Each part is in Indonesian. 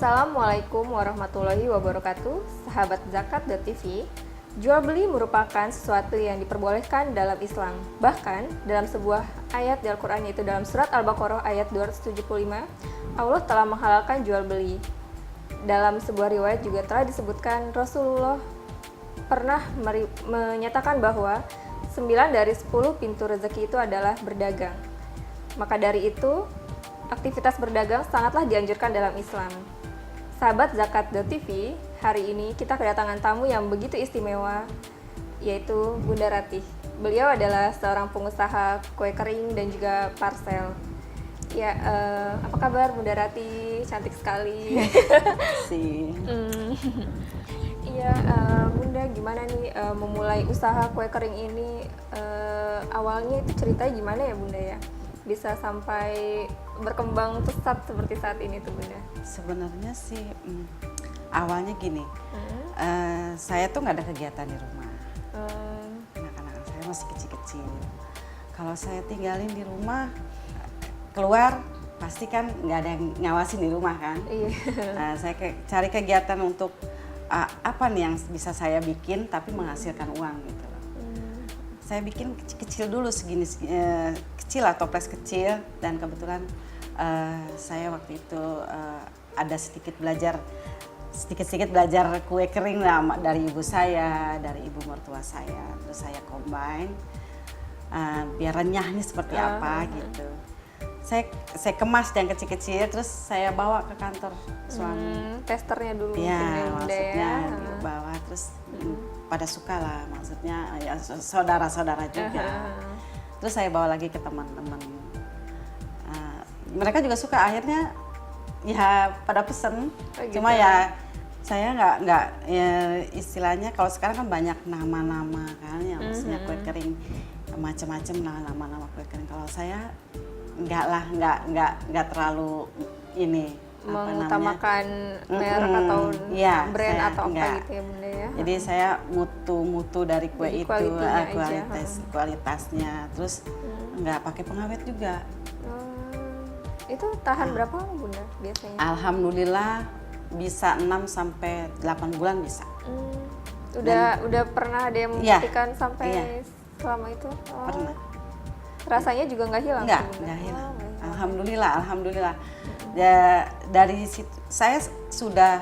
Assalamualaikum warahmatullahi wabarakatuh, sahabat zakat.tv. Jual beli merupakan sesuatu yang diperbolehkan dalam Islam. Bahkan dalam sebuah ayat di Al-Quran, yaitu dalam surat Al-Baqarah ayat 275, Allah telah menghalalkan jual beli. Dalam sebuah riwayat juga telah disebutkan Rasulullah pernah menyatakan bahwa 9 dari 10 pintu rezeki itu adalah berdagang. Maka dari itu, aktivitas berdagang sangatlah dianjurkan dalam Islam. Sahabat zakat.tv, hari ini kita kedatangan tamu yang begitu istimewa, yaitu Bunda Ratih. Beliau adalah seorang pengusaha kue kering dan juga parcel. Ya, apa kabar Bunda Ratih? Cantik sekali. sih. Iya, Bunda gimana nih memulai usaha kue kering ini? Awalnya itu ceritanya gimana ya Bunda ya? Bisa sampai berkembang pesat seperti saat ini tuh Bunda? Sebenarnya sih awalnya gini, saya tuh nggak ada kegiatan di rumah. Anak-anak saya masih kecil-kecil. Kalau saya tinggalin di rumah, keluar pasti kan nggak ada yang ngawasin di rumah kan. Iya. Saya cari kegiatan untuk apa nih yang bisa saya bikin tapi menghasilkan uang gitu loh. Saya bikin kecil-kecil dulu segini kecil lah, toples kecil, dan kebetulan saya waktu itu ada sedikit belajar kue kering lah dari ibu saya, dari ibu mertua saya, terus saya combine biar renyahnya seperti apa gitu. Saya kemas yang kecil-kecil, terus saya bawa ke kantor suami. Testernya dulu. Ya, maksudnya bawa, terus pada suka lah, maksudnya ya saudara-saudara juga. Terus saya bawa lagi ke teman-teman. Mereka juga suka, akhirnya ya pada pesen. Gitu. Cuma ya saya nggak ya, istilahnya kalau sekarang kan banyak nama-nama kan, yang maksudnya kue kering macam-macam nama kue kering. Kalau saya nggak terlalu ini mengutamakan merek atau ya, brand atau apa enggak. gitu ya Bunda ya. Jadi saya mutu dari kue Jadi itu, kualitasnya, terus nggak pakai pengawet juga. Itu tahan berapa lama Bunda biasanya? Alhamdulillah bisa 6 sampai 8 bulan bisa. Udah pernah ada yang membuktikan sampai selama itu? Pernah. Rasanya juga nggak hilang? Nggak hilang. Alhamdulillah. Ya, dari situ saya sudah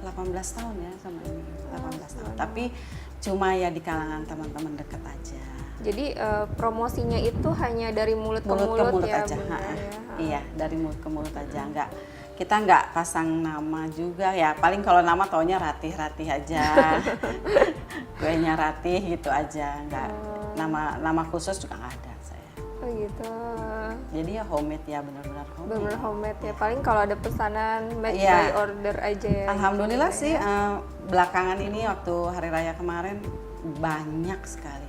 18 tahun ya sama ini, 18 tahun. Tapi cuma ya di kalangan teman-teman dekat aja. Jadi promosinya itu hanya dari mulut ke mulut ya, aja. Bunda, ya? Iya, dari mulut ke mulut aja. Kita nggak pasang nama juga ya. Paling kalau nama taunya Ratih aja. Kuenya Ratih gitu aja. Nggak nama khusus juga nggak ada saya. Oh gitu. Jadi ya homemade ya, benar-benar homemade. Benar-benar homemade ya. Paling kalau ada pesanan made by order aja ya. Alhamdulillah gitu, sih ya. Belakangan ini waktu hari raya kemarin banyak sekali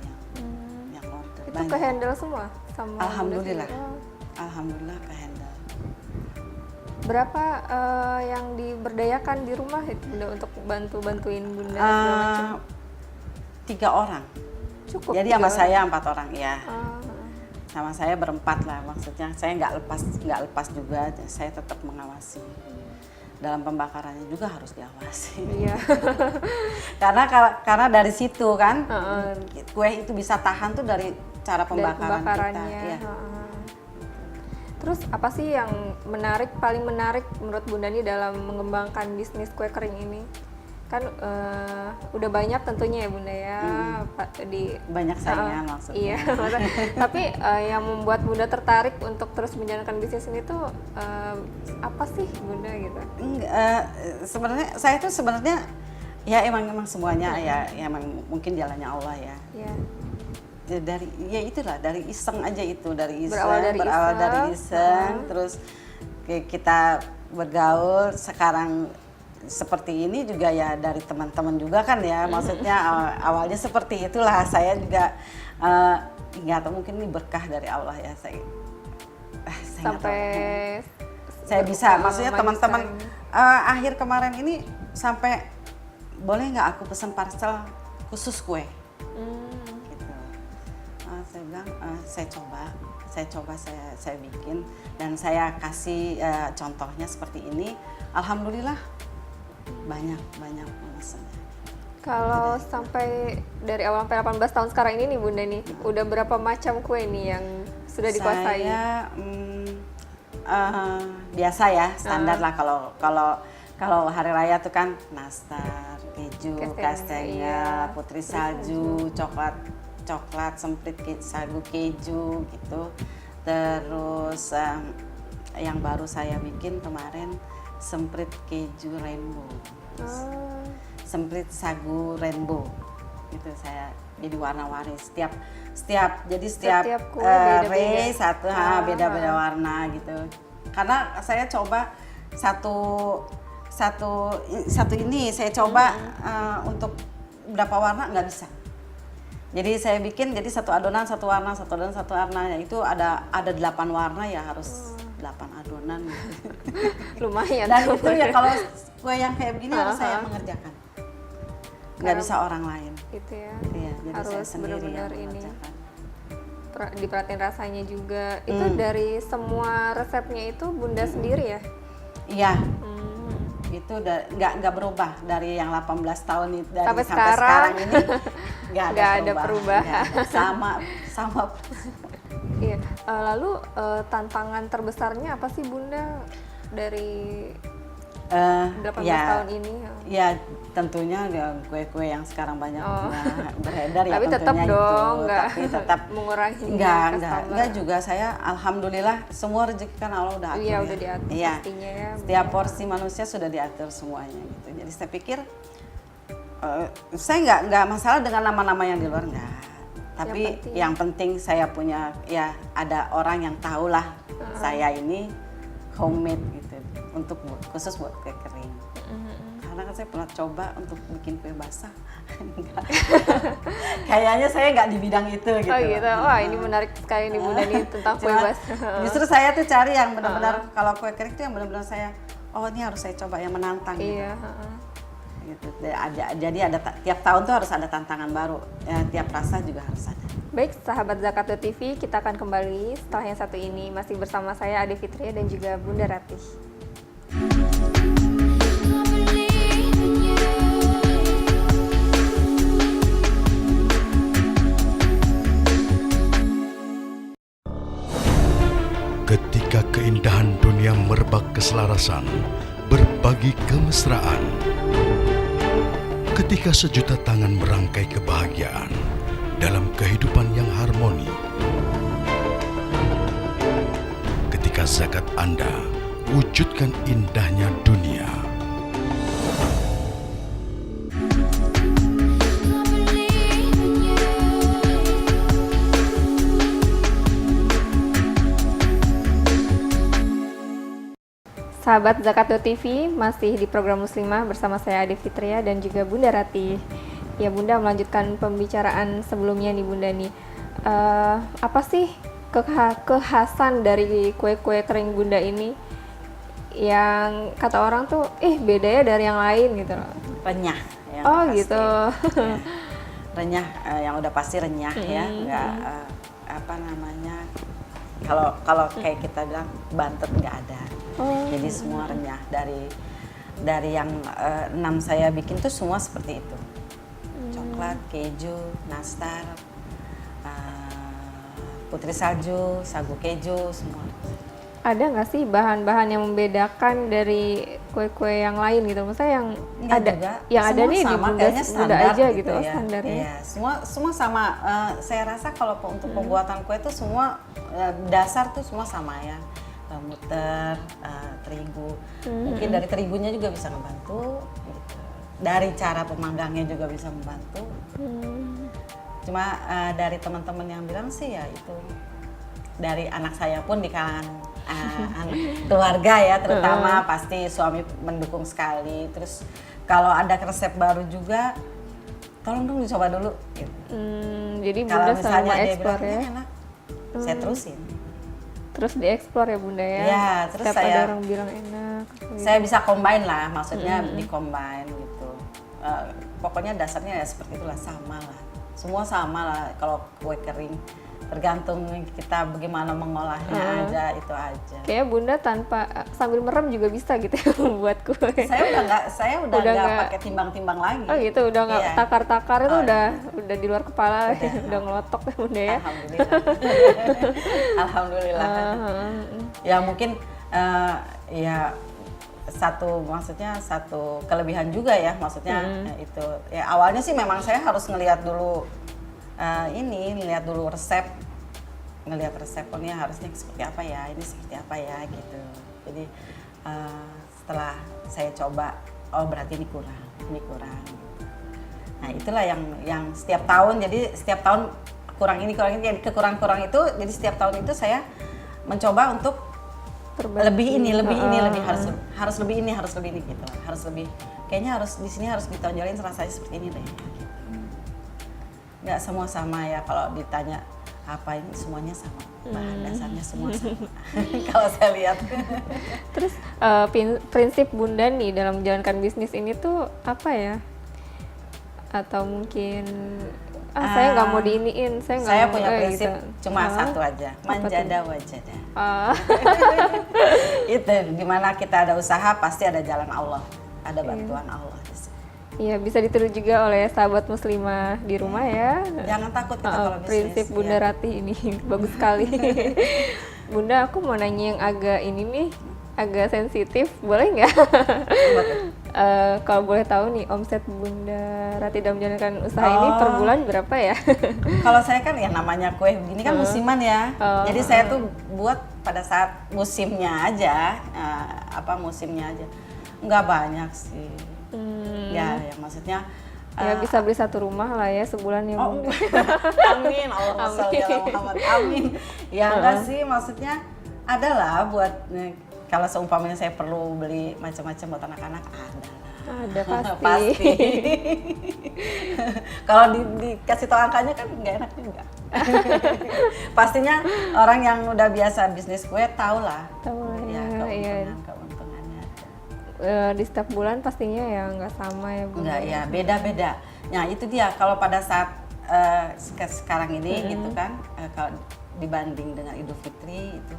yang order. Itu ke handle semua sama Alhamdulillah. Bunda? Alhamdulillah ke handle. Berapa yang diberdayakan di rumah itu Bunda untuk bantuin Bunda segala macam? 3 orang. Cukup. Jadi 3 sama orang? saya 4 orang ya. Sama saya berempat lah, maksudnya saya nggak lepas juga, saya tetap mengawasi. Dalam pembakarannya juga harus diawasi. Iya. karena dari situ kan kue itu bisa tahan tuh dari cara pembakarannya kita. Ya. Terus apa sih yang paling menarik menurut Bunda nih dalam mengembangkan bisnis kue kering ini? Kan udah banyak tentunya ya Bunda ya, banyak saingan maksudnya. Iya, tapi yang membuat Bunda tertarik untuk terus menjalankan bisnis ini tuh apa sih Bunda gitu? Sebenarnya saya tuh ya emang semuanya ya emang mungkin jalannya Allah ya. Iya. Dari iseng aja itu, berawal dari iseng, terus kita bergaul sekarang seperti ini juga ya dari teman-teman juga kan ya, maksudnya awalnya seperti itulah. Saya juga nggak tahu, mungkin ini berkah dari Allah ya, saya sampai saya bisa, maksudnya teman-teman akhir kemarin ini sampai boleh nggak aku pesan parcel khusus kue gitu. Saya bilang saya coba saya coba saya bikin dan saya kasih contohnya seperti ini. Alhamdulillah banyak pemesannya. Kalau sampai dari awal sampai 18 tahun sekarang ini nih Bunda nih, udah berapa macam kue nih yang sudah dikuasai? Saya biasa ya, standar lah kalau hari raya tuh kan nastar, keju, kastengel, putri salju, coklat semprit sagu keju gitu. Terus yang baru saya bikin kemarin semprit keju rainbow. Semprit sagu rainbow gitu, saya jadi warna-warni setiap kue beda-beda. satu beda-beda warna gitu, karena saya coba satu ini saya coba untuk berapa warna nggak bisa, jadi saya bikin jadi satu adonan satu warna itu ada 8 warna ya, harus 8 adonan gitu. Lumayan. Dan itu ya kalau kue yang kayak begini harus saya mengerjakan, nggak bisa orang lain. Itu ya. Iya, jadi harus saya sendiri benar-benar yang ini. mengerjakan. Diperhatiin rasanya juga. Itu dari semua resepnya itu Bunda sendiri ya? Iya. Itu nggak berubah dari yang 18 tahun itu, dari sampai sekarang sekarang ini nggak ada perubahan. Sama. Iya. Lalu tantangan terbesarnya apa sih Bunda dari 18 tahun ini? Ya tentunya kue-kue yang sekarang banyak beredar ya, tapi tetap dong, tapi tetap mengurangi. Enggak juga, saya alhamdulillah semua rezeki kan Allah udah atur. Iya, ya. udah diatur Iya. pastinya ya. Setiap porsi manusia sudah diatur semuanya gitu. Jadi saya pikir saya nggak masalah dengan nama-nama yang di luar, nggak. Tapi yang penting saya punya, ya ada orang yang tahu lah saya ini homemade gitu, khusus buat kue kering. Karena kan saya pernah coba untuk bikin kue basah, kayaknya saya nggak di bidang itu gitu. Oh gitu, wah ini menarik sekali nih Bunda nih tentang kue basah. Justru saya tuh cari yang benar-benar, kalau kue kering itu yang benar-benar saya, ini harus saya coba yang menantang. Iya. Gitu. Jadi ada tiap tahun tuh harus ada tantangan baru, tiap rasa juga harus ada. Baik, sahabat Zakat TV, kita akan kembali setelah yang satu ini, masih bersama saya Ade Fitria dan juga Bunda Ratih. Ketika keindahan dunia merebak keselarasan, berbagi kemesraan. Ketika sejuta tangan merangkai kebahagiaan dalam kehidupan yang harmoni. Ketika zakat Anda wujudkan indahnya dunia. Sahabat Zakat TV, masih di program Muslimah bersama saya Ade Fitria dan juga Bunda Ratih. Ya Bunda, melanjutkan pembicaraan sebelumnya nih Bunda nih. Apa sih kekhasan dari kue-kue kering Bunda ini yang kata orang tuh beda ya dari yang lain gitu loh? Renyah. Oh pasti. Gitu. Ya. Renyah, yang udah pasti renyah ya, nggak kalau kayak kita bilang bantet nggak ada. Jadi semua renyah, dari yang 6 saya bikin tuh semua seperti itu. Coklat, keju, nastar, putri salju, sagu keju, semua. Ada nggak sih bahan-bahan yang membedakan dari kue-kue yang lain gitu? Maksudnya yang nggak ada juga. yang semua ada nih sama, di Bunda aja gitu ya. standarnya. Iya, semua sama. Saya rasa kalau untuk pembuatan kue itu semua dasar tuh semua sama ya. Muter, terigu, mungkin dari terigunya juga bisa membantu, gitu. Dari cara pemanggangnya juga bisa membantu. Cuma dari teman-teman yang bilang sih ya itu, dari anak saya pun di kalangan keluarga ya terutama pasti suami mendukung sekali. Terus kalau ada resep baru juga, tolong dong dicoba dulu. Gitu. Jadi kalau Bunda misalnya selalu dia ekspor bilang ya? ini enak, saya terusin. Terus dieksplor ya Bunda ya? Ya, terus setiap ada orang bilang enak. Saya bisa combine lah, maksudnya di-combine gitu. Pokoknya dasarnya ya seperti itulah, sama lah. Semua sama lah kalau kue kering. tergantung kita bagaimana mengolahnya aja, itu aja. Kayak Bunda tanpa sambil merem juga bisa gitu ya membuat kue. Saya udah nggak pakai timbang-timbang lagi. Oh gitu, udah nggak Iya. takar-takar itu udah di luar kepala, udah ngelotok ya Bunda ya. Alhamdulillah. Alhamdulillah. Ya mungkin ya maksudnya satu kelebihan juga ya, maksudnya itu ya awalnya sih memang saya harus ngelihat dulu ngelihat resep oh ini harusnya seperti apa ya, ini seperti apa ya gitu. Jadi setelah saya coba, oh berarti ini kurang. Nah itulah yang setiap tahun, jadi setiap tahun kurang ini, jadi kurang itu, jadi setiap tahun itu saya mencoba untuk lebih ini harus lebih ini gitu, harus lebih, kayaknya harus di sini harus ditonjolin rasanya seperti ini deh. Gitu. Nggak semua sama ya, kalau ditanya apa ini semuanya sama, bahan dasarnya semua sama. Kalau saya lihat. Terus prinsip Bunda nih dalam menjalankan bisnis ini tuh apa ya? Atau mungkin saya nggak mau diiniin, saya punya prinsip gitu. cuma satu aja, manjada wajada. Itu dimana kita ada usaha pasti ada jalan Allah, ada bantuan Allah. Iya, bisa ditiru juga oleh sahabat muslimah di rumah ya. Jangan takut kita kalau bisnis. Prinsip Bunda Ratih ini bagus sekali. Bunda, aku mau nanya yang agak ini nih, agak sensitif, boleh nggak? Kalau boleh tahu nih, omset Bunda Ratih dalam menjalankan usaha ini per bulan berapa ya? Kalau saya kan ya namanya kue begini kan musiman ya. Jadi saya tuh buat pada saat musimnya aja, musimnya aja. Nggak banyak sih. Ya maksudnya ya bisa beli satu rumah lah ya sebulan ya Bunda. Amin, Allahumma sholli ala Muhammad. Amin. Ya enggak sih, maksudnya adalah buat kalau seumpamanya saya perlu beli macam-macam buat anak-anak, ada pasti. Pasti. Kalau dikasih tahu angkanya kan nggak enak juga. Pastinya orang yang udah biasa bisnis kue tahu lah. Iya. Keuntungannya. Di setiap bulan pastinya ya nggak sama ya Bunda. Nggak ya, beda-beda. Nah itu dia, kalau pada saat sekarang ini gitu kan, kalau dibanding dengan Idul Fitri itu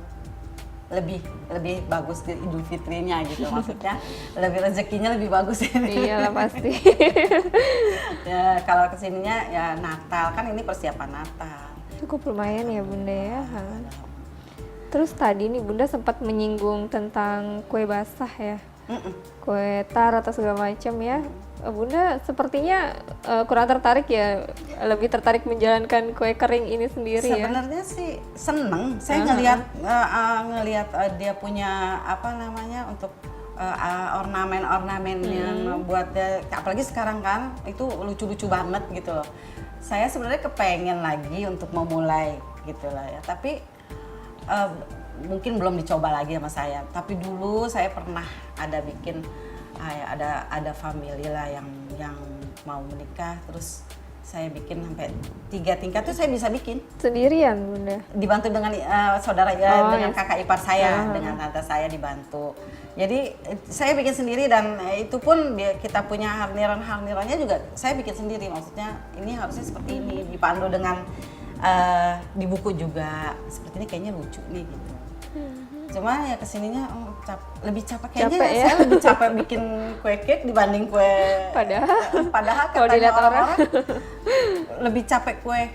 lebih bagus di Idul Fitrinya gitu, maksudnya lebih rezekinya lebih bagus ini. Iyalah pasti. Ya kalau kesininya ya Natal, kan ini persiapan Natal. Cukup lumayan ya Bunda ya. Terus tadi nih Bunda sempat menyinggung tentang kue basah ya. Kue tar atau segala macam ya. Bunda sepertinya kurang tertarik ya, lebih tertarik menjalankan kue kering ini sendiri ya. Sebenarnya sih seneng, saya ngelihat dia punya apa namanya untuk ornamen yang buat apalagi sekarang kan itu lucu-lucu banget gitu loh. Saya sebenarnya kepengen lagi untuk memulai gitu lah ya, tapi mungkin belum dicoba lagi sama saya. Tapi dulu saya pernah ada bikin ada family lah yang mau menikah, terus saya bikin sampai 3 tingkat tuh saya bisa bikin sendirian Bunda. Dibantu dengan saudara dengan kakak ipar saya, dengan tante saya dibantu. Jadi saya bikin sendiri, dan itu pun kita punya harnirannya juga saya bikin sendiri. Maksudnya ini harusnya seperti ini, dipandu dengan di buku juga seperti ini, kayaknya lucu nih gitu. Cuma ya kesininya lebih capek kayaknya, ya? Saya lebih capek bikin kue cake dibanding kue. Padahal kalau dilihat orang lebih capek kue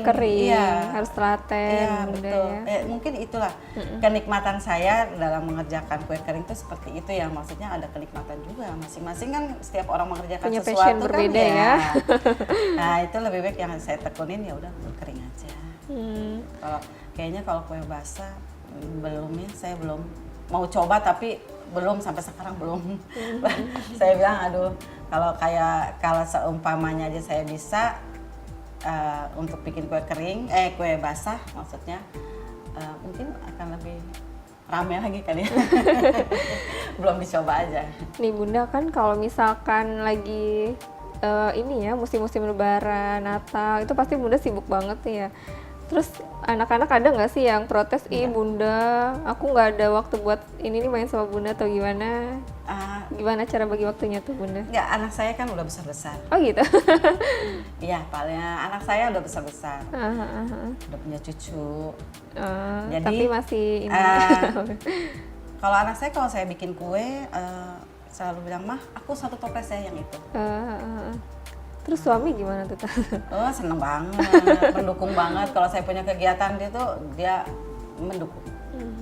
kering. Iya. Harus telaten. Iya betul. Ya. Mungkin itulah kenikmatan saya dalam mengerjakan kue kering itu seperti itu ya. Maksudnya ada kenikmatan juga. Masing-masing kan setiap orang mengerjakan punya sesuatu passion kan berbeda ya. Nah itu lebih baik yang saya tekunin ya udah kue kering aja. Kalau kue basah saya belum mau coba, tapi belum sampai sekarang belum. Saya bilang aduh, kalau seumpamanya aja saya bisa untuk bikin kue kering, kue basah maksudnya, mungkin akan lebih rame lagi kali ya. Belum dicoba aja. Nih Bunda, kan kalau misalkan lagi ini ya musim-musim Lebaran, Natal, itu pasti Bunda sibuk banget nih ya. Terus anak-anak ada nggak sih yang protes, Bunda, aku nggak ada waktu buat ini nih main sama Bunda atau gimana? Gimana cara bagi waktunya tuh Bunda? Nggak, anak saya kan udah besar-besar. Oh gitu. Iya, paling anak saya udah besar-besar. Udah punya cucu. Jadi, tapi masih ini. Kalau anak saya, kalau saya bikin kue, selalu bilang, "Mah, aku satu toples ya yang itu." Terus suami gimana tuh? Oh, seneng banget, mendukung banget. Kalau saya punya kegiatan dia mendukung.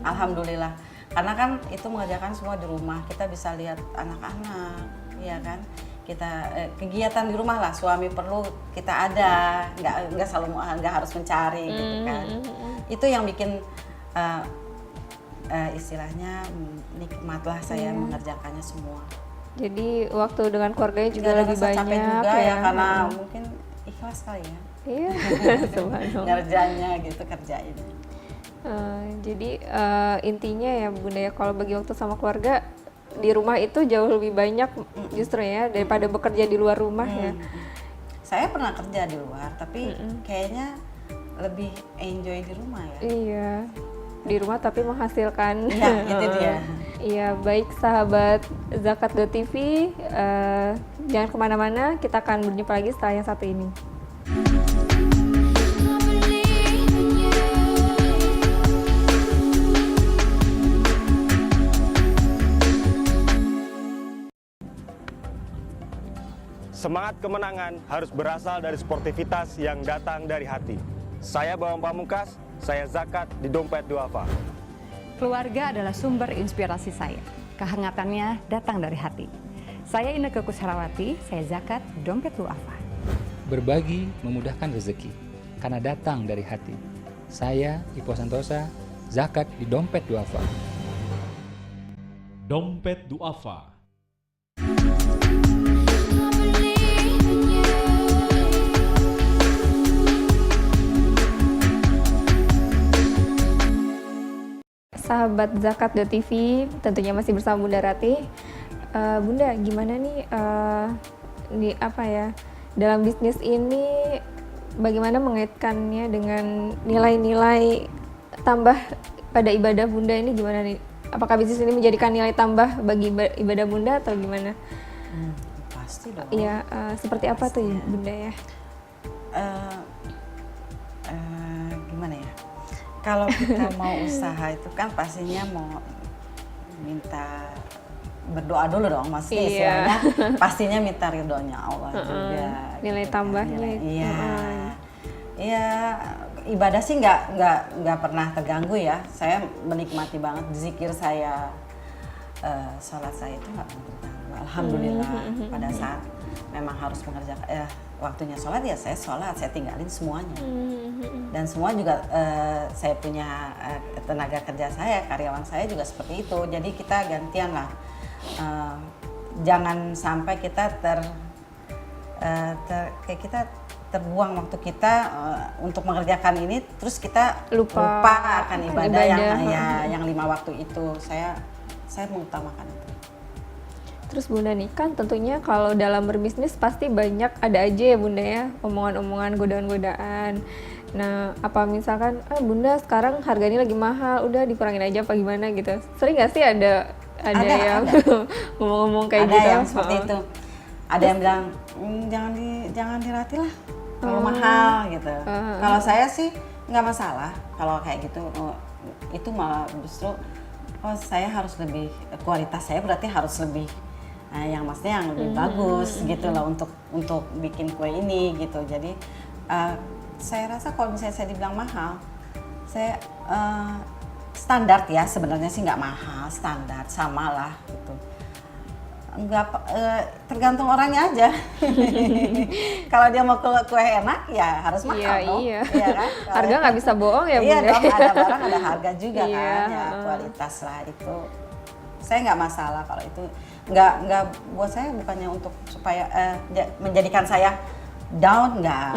Alhamdulillah. Karena kan itu mengerjakan semua di rumah. Kita bisa lihat anak-anak, ya kan? Kita kegiatan di rumah lah. Suami perlu kita ada, nggak harus mencari gitu kan. Itu yang bikin istilahnya nikmatlah saya mengerjakannya semua. Jadi waktu dengan keluarganya juga Nggak lebih rasa capek banyak juga ya, karena mungkin ikhlas kali ya. Iya, subhanallah. Ngerjanya gitu, kerjain. Jadi intinya ya Bunda ya, kalau bagi waktu sama keluarga di rumah itu jauh lebih banyak justru ya daripada bekerja di luar rumah ya. Saya pernah kerja di luar, tapi kayaknya lebih enjoy di rumah ya. Iya, di rumah tapi menghasilkan. Iya, itu dia. Iya, baik sahabat Zakat.tv, jangan kemana-mana, kita akan berjumpa lagi setelah yang satu ini. Semangat kemenangan harus berasal dari sportivitas yang datang dari hati. Saya Bambang Pamungkas, saya zakat di Dompet Duafa. Keluarga adalah sumber inspirasi saya. Kehangatannya datang dari hati. Saya Inneke Kusharawati, saya zakat di Dompet Duafa. Berbagi memudahkan rezeki, karena datang dari hati. Saya Ipo Santosa, zakat di Dompet Duafa. Dompet Duafa. Sahabat Zakat.tv, tentunya masih bersama Bunda Ratih. Bunda, gimana nih dalam bisnis ini bagaimana mengaitkannya dengan nilai-nilai tambah pada ibadah Bunda ini gimana nih? Apakah bisnis ini menjadikan nilai tambah bagi ibadah Bunda atau gimana? Pasti dong. Iya, seperti apa tuh Bunda ya? Gimana ya? Kalau kita mau usaha itu kan pastinya mau minta berdoa dulu dong, maksudnya istilahnya pastinya minta ridhonya Allah juga. Nilai gitu tambahnya. kan. Iya, ibadah sih nggak pernah terganggu ya. Saya menikmati banget zikir saya, sholat saya itu nggak pernah terganggu. Alhamdulillah. Pada saat memang harus mengerjakan waktunya sholat ya saya sholat, saya tinggalin semuanya. Dan semua juga saya punya tenaga kerja saya, karyawan saya juga seperti itu. Jadi kita gantian lah. Jangan sampai kita kayak kita terbuang waktu kita untuk mengerjakan ini, terus kita lupa akan ibadah yang 5 waktu itu. Saya mengutamakan itu. Terus Bunda nih, kan tentunya kalau dalam berbisnis pasti banyak ada aja ya Bunda ya, omongan-omongan, godaan-godaan. Nah, apa misalkan, Bunda sekarang harganya lagi mahal, udah dikurangin aja apa gimana gitu. Sering nggak sih ada yang ngomong-ngomong kayak gitu? Ada yang seperti itu. Ada yang bilang, jangan dilatih lah, terlalu mahal gitu. Kalau saya sih nggak masalah kalau kayak gitu. Itu malah justru, saya harus lebih, kualitas saya berarti harus lebih, yang maksudnya yang lebih bagus gitu loh untuk bikin kue ini gitu. Jadi saya rasa kalau misalnya saya dibilang mahal, saya standar ya, sebenarnya sih nggak mahal, standar sama lah gitu. Nggak, tergantung orangnya aja. Kalau dia mau kue enak ya harus mahal dong. Iya kan? Harga nggak bisa bohong ya Bunda. Iya dong, ada barang ada harga juga kan, ya kualitas lah itu. Saya nggak masalah kalau itu, nggak buat saya bukannya untuk supaya menjadikan saya down, nggak.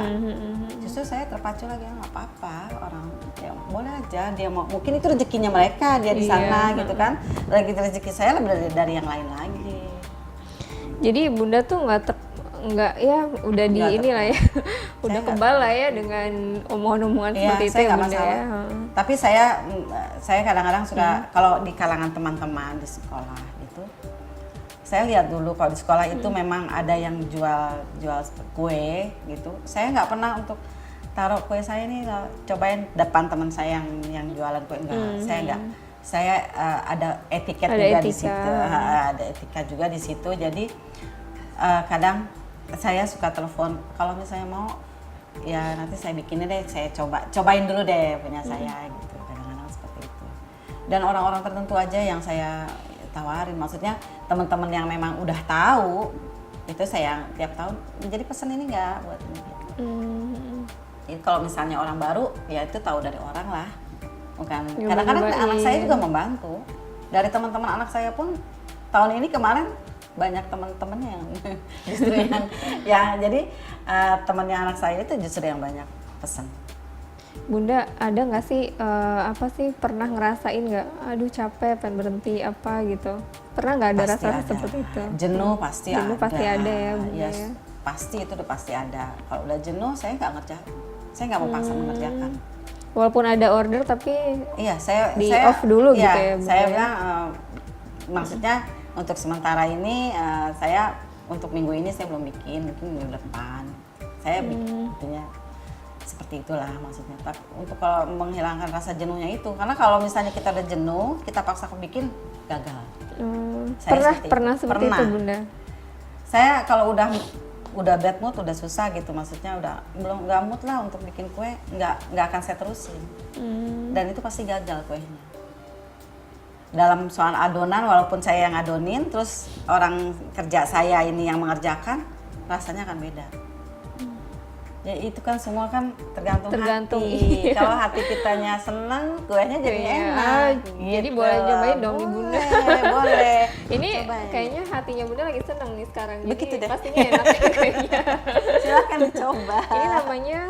Justru saya terpacu lagi, nggak apa-apa, orang ya boleh aja dia mau, mungkin itu rezekinya mereka, dia di sana gitu kan. Rezeki saya lebih dari yang lain lagi. Jadi Bunda tuh nggak ya udah di inilah ya, udah kebal lah ya dengan omongan-omongan seperti itu ya Bunda ya. Tapi saya kadang-kadang suka kalau di kalangan teman-teman di sekolah itu, saya lihat dulu kalau di sekolah itu memang ada yang jual kue gitu. Saya nggak pernah untuk taruh kue saya ini cobain depan teman saya yang jualan kue, enggak. Saya enggak. Saya ada etiket Ada juga di etika. situ. Ada etika juga di situ. Jadi kadang saya suka telepon kalau misalnya mau ya nanti saya bikinin deh, saya cobain dulu deh punya saya gitu. Kadang-kadang seperti itu. Dan orang-orang tertentu aja yang saya tawarin, maksudnya teman-teman yang memang udah tahu itu saya tiap tahun menjadi pesan ini enggak buat ini gitu. Jadi kalau misalnya orang baru ya itu tahu dari orang lah, bukan. Kadang-kadang anak saya juga membantu, dari teman-teman anak saya pun tahun ini kemarin banyak teman-temannya yang justru yang ya jadi temannya anak saya itu justru yang banyak pesan. Bunda, ada nggak sih pernah ngerasain nggak, aduh capek, pengen berhenti apa gitu? Pernah nggak ada Pasti rasa ada. seperti itu? Jenuh pasti Jenuh ada. pasti ada ya, Bunda Ya, ya. pasti itu udah pasti ada. Kalau udah jenuh saya nggak ngerjain, saya nggak mau paksa mengerjakan. Walaupun ada order tapi Iya, saya off dulu iya, gitu ya, Bunda saya ya? bilang maksudnya untuk sementara ini saya untuk minggu ini saya belum bikin, mungkin minggu depan saya bikinnya seperti itulah maksudnya. Tapi untuk kalau menghilangkan rasa jenuhnya itu, karena kalau misalnya kita udah jenuh, kita paksa bikin gagal. Saya Pernah seperti itu, Bunda? Saya kalau udah bad mood, udah susah gitu, maksudnya udah belum nggak mood lah untuk bikin kue, nggak akan saya terusin. Dan itu pasti gagal kuenya. Dalam soal adonan, walaupun saya yang adonin, terus orang kerja saya ini yang mengerjakan, rasanya akan beda. Ya itu kan semua kan tergantung hati. Iya. Kalau hati kitanya senang, kuenya jadi Iya, enak. jadi gitu. boleh cobain dong di Bunda. Boleh. Ini Cobain. kayaknya hatinya Bunda lagi seneng nih sekarang. Begitu jadi deh. pastinya enak kayaknya. Silahkan dicoba. Ini namanya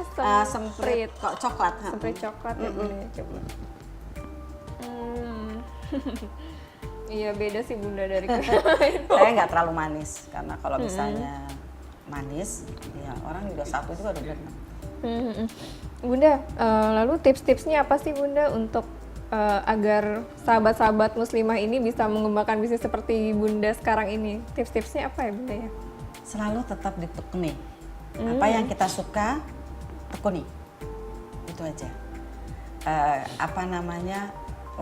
Semprit kok coklat. Semprit coklat ya, Bunda ya, coba. Iya, beda sih Bunda dari kue. Saya nggak terlalu manis karena kalau misalnya manis, ya orang juga satu juga udah benar. Bunda, lalu tips-tipsnya apa sih Bunda untuk agar sahabat-sahabat muslimah ini bisa mengembangkan bisnis seperti Bunda sekarang ini? Tips-tipsnya apa ya Bunda ya? Selalu tetap ditekuni. Apa yang kita suka, tekuni. Itu aja.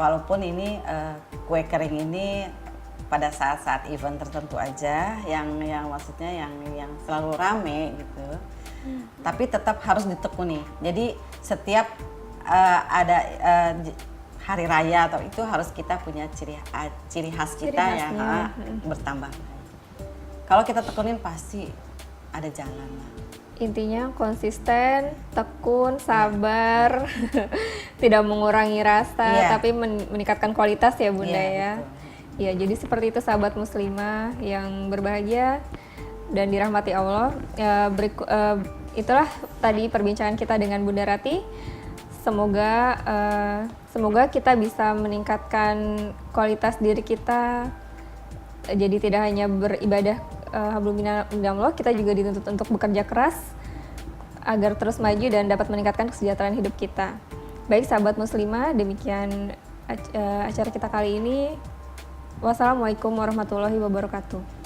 Walaupun ini kue kering ini pada saat-saat event tertentu aja, yang maksudnya yang selalu rame gitu. Tapi tetap harus ditekuni. Jadi setiap ada hari raya atau itu harus kita punya ciri khas kita yang bertambah. Kalau kita tekunin pasti ada jalan lah. Intinya konsisten, tekun, sabar, tidak mengurangi rasa, tapi meningkatkan kualitas ya Bunda ya. Betul. Ya, jadi seperti itu sahabat muslimah yang berbahagia dan dirahmati Allah. Itulah tadi perbincangan kita dengan Bunda Rati. Semoga kita bisa meningkatkan kualitas diri kita. Jadi tidak hanya beribadah hablum minallah, kita juga dituntut untuk bekerja keras agar terus maju dan dapat meningkatkan kesejahteraan hidup kita. Baik sahabat muslimah, demikian acara kita kali ini. Wassalamualaikum warahmatullahi wabarakatuh.